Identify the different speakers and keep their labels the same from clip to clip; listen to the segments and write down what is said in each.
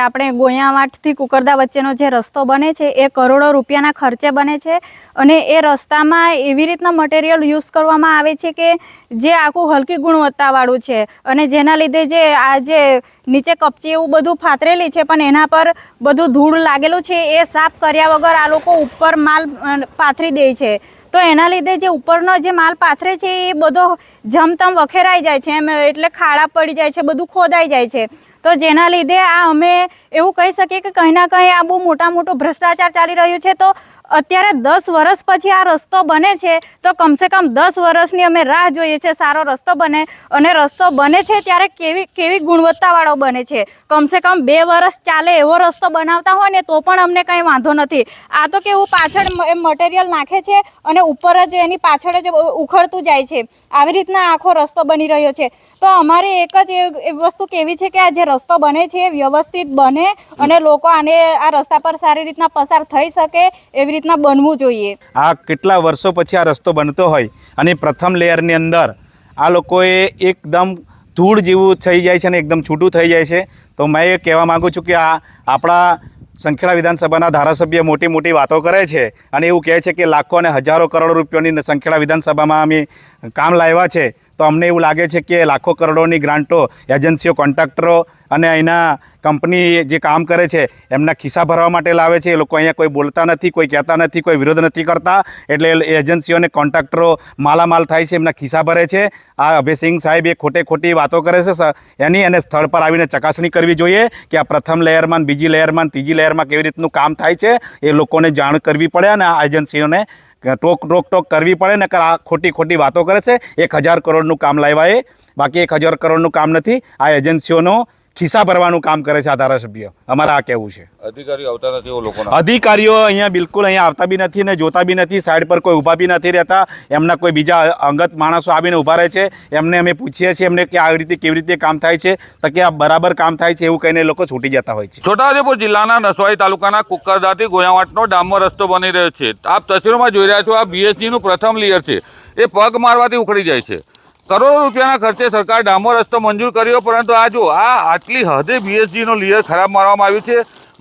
Speaker 1: આપણે ગોયાવાટથી કુકરદા વચ્ચેનો જે રસ્તો બને છે એ કરોડો રૂપિયાના ખર્ચે બને છે અને એ રસ્તામાં એવી રીતના મટીરિયલ યુઝ કરવામાં આવે છે કે જે આખું હલકી ગુણવત્તાવાળું છે અને જેના લીધે જે આ જે નીચે કપચી એવું બધું ફાતરેલી છે પણ એના પર બધું ધૂળ લાગેલું છે એ સાફ કર્યા વગર આ લોકો ઉપર માલ પાથરી દે છે। તો એના લીધે જે ઉપરનો જે માલ પાથરે છે એ બધો જમતમ વખેરાઈ જાય છે એમ, એટલે ખાડા પડી જાય છે, બધું ખોદાઈ જાય છે। તો જેના લીધે આ અમે એવું કહી શકીએ કે કંઈ ના કંઈ આ બહુ મોટું ભ્રષ્ટાચાર ચાલી રહ્યું છે। તો અત્યારે 10 વર્ષ પછી આ રસ્તો બને છે તો કમસે કમ 10 વર્ષની અમે રાહ જોઈએ છે સારો રસ્તો બને, અને રસ્તો બને છે ત્યારે કેવી ગુણવત્તાવાળો બને છે। કમસે કમ 2 વર્ષ ચાલે એવો રસ્તો બનાવતા હોય ને તો પણ અમને કંઈ વાંધો નથી। આ તો કેવું પાછળ મટીરિયલ નાખે છે અને ઉપર જ એની પાછળ જ ઉખડતું જાય છે, આવી રીતના આખો રસ્તો બની રહ્યો છે। તો અમારે એક જ વસ્તુ કેવી છે કે આ જે રસ્તો બને છે એ વ્યવસ્થિત બને અને લોકો આ રસ્તા પર સારી રીતના પસાર થઈ શકે એવી રીતના બનવું જોઈએ।
Speaker 2: આ કેટલા વર્ષો પછી આ રસ્તો બનતો હોય અને પ્રથમ લેયરની અંદર આ લોકોએ એકદમ ધૂળ જેવું થઈ જાય છે અને એકદમ છૂટું થઈ જાય છે। તો મેં એ કહેવા માગું છું કે આ આપણા સંખેડા વિધાનસભાના ધારાસભ્ય મોટી વાતો કરે છે અને એવું કહે છે કે લાખો અને હજારો કરોડ રૂપિયાની સંખેડા વિધાનસભામાં અમે કામ લાવ્યા છે। તો અમને એવું લાગે છે કે લાખો કરોડોની ગ્રાન્ટો એજન્સીઓ, કોન્ટ્રાક્ટરો અને અહીંના કંપની જે કામ કરે છે એમના ખિસ્સા ભરવા માટે લાવે છે। એ લોકો અહીંયા કોઈ બોલતા નથી, કોઈ કહેતા નથી, કોઈ વિરોધ નથી કરતા, એટલે એજન્સીઓ અને કોન્ટ્રાક્ટરો માલામાલ થાય છે, એમના ખિસ્સા ભરે છે। આ અભયસિંહ સાહેબ એ ખોટી વાતો કરે છે એની, અને સ્થળ પર આવીને ચકાસણી કરવી જોઈએ કે આ પ્રથમ લેયરમાં, બીજી લેયરમાં, ત્રીજી લેયરમાં કેવી રીતનું કામ થાય છે એ લોકોને જાણ કરવી પડે અને આ એજન્સીઓને રોકટોક કરવી પડે ને આ ખોટી વાતો કરે છે। 1000 કરોડનું કામ લાવ્યા બાકી 1000 કરોડનું કામ નથી, આ એજન્સીઓનો ખિસ્સા ભરવાનું કામ કરે છે આ ધારાસભ્ય। અમારે આ કહેવું છે।
Speaker 3: અધિકારીઓ આવતા નથી, એવો લોકો
Speaker 2: અધિકારીઓ અહીંયા બિલકુલ અહીંયા આવતા બી નથી ને જોતા બી નથી, સાઈડ પર કોઈ ઊભા બી નથી રહેતા, એમના કોઈ બીજા અંગત માણસો આવીને ઊભા રહે છે। એમને અમે પૂછીએ છીએ એમને કે આવી રીતે કેવી રીતે કામ થાય છે, તો કે આ બરાબર કામ થાય છે એવું કહીને લોકો છૂટી જતા હોય છે।
Speaker 3: છોટાઉદેપુર જિલ્લાના નસવાડી તાલુકાના કુકરદાથી ગોયાવાટનો ડામર રસ્તો બની રહ્યો છે। આપ તસવીરોમાં જોઈ રહ્યા છો, આ બીએસજીનું પ્રથમ લેયર છે, એ પગ મારવાથી ઉખડી જાય છે। કરોડો રૂપિયાના ખર્ચે સરકાર ડામર રસ્તો મંજૂર કર્યો, પરંતુ આ જો આટલી હદે બીએસજીનો લેયર ખરાબ મારવામાં આવ્યું છે,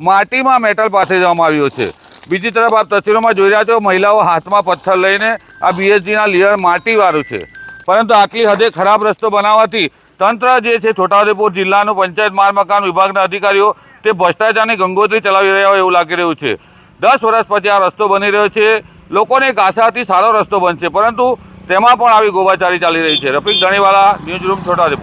Speaker 3: માટીમાં મેટલ પાથરી દેવામાં આવ્યો છે। બીજી તરફ આપ તસવીરોમાં જોઈ રહ્યા છો, મહિલાઓ હાથમાં પથ્થર લઈને આ બીએસજીના લેયર માટીવાળું છે, પરંતુ આટલી હદે ખરાબ રસ્તો બનાવવાથી તંત્ર જે છે છોટાઉદેપુર જિલ્લાનું પંચાયત માર્ગ મકાન વિભાગના અધિકારીઓ તે ભ્રષ્ટાચારની ગંગોત્રી ચલાવી રહ્યા હોય એવું લાગી રહ્યું છે। 10 વર્ષ પછી આ રસ્તો બની રહ્યો છે, લોકોને એક આશાથી સારો રસ્તો બનશે, પરંતુ તેમાં પણ આવી ગોબાચારી ચાલી રહી છે। Rafiq Dhaniwala, news room, Chhota Udepur.